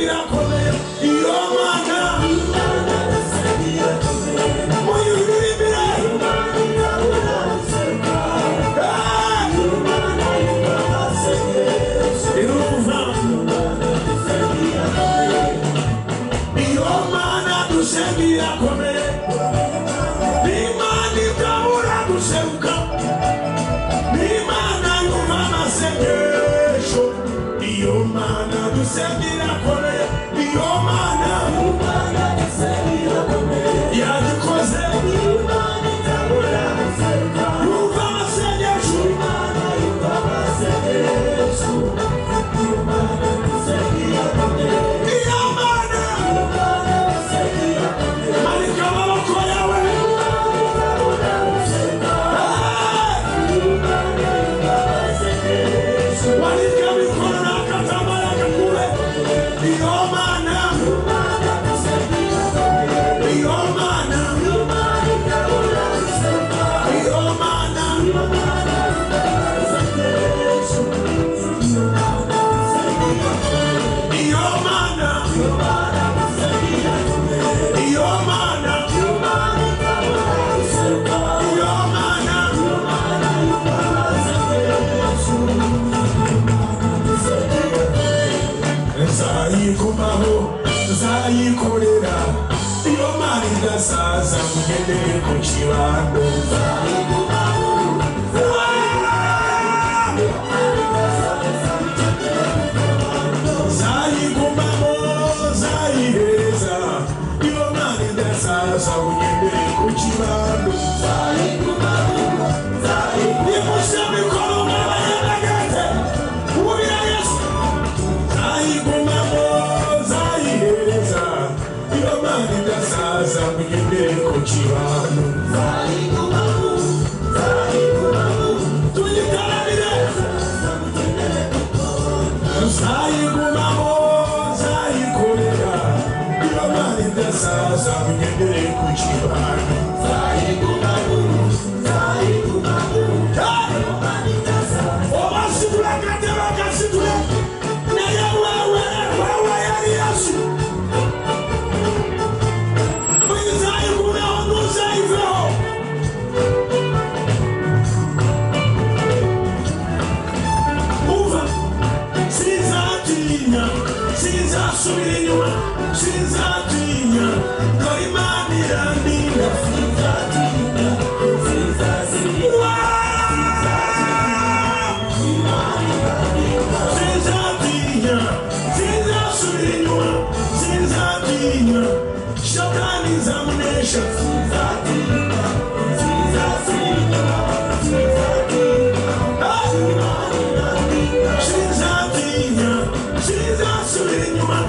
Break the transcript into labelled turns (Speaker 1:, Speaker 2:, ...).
Speaker 1: irakomeye iyo mana muyiririmbire irumva iyo mana dusenga irakomeye n'imana itabura guseruka n'imana yumva amasengesho iyo mana dusenga irakomeye iyo mana yagikoze imana itabura guseruka yumva amasengesho imana yumva amasengesho iyo mana dusenga irakomeye iyo mana dusenga irakomeye marika amaboko yawe walika mikono na katamara kakule iyo mana iyo mana iyo mana iyo mana iyo mana nzayikumaho nzayikorera iyo mana idasaza mugendere ku kibando nzayigumaho nzayihereza iyo mana idasaza mugendere ku kibando nimusha mikoro mwabayabagate ubira yesu nzayigumaho nzayihereza iyo mana idasaza mugendere ku kibando tuyitarabire nzayigumaho nzayikorera iyo mana idasaza mugendere ku kibando obasidula kate bakasidula naye wewe yari yesu nzayigumeho ntuzayiveho uva sinzatinya sinzasubira inyuma sinzatinya ko imana irandinda sinzatinya sinzasubira sinzatinya sinzasubira inyuma sinzatinya shatani nzamunesha sinzatinya sinzasubira sinzatinya sinzasubira inyuma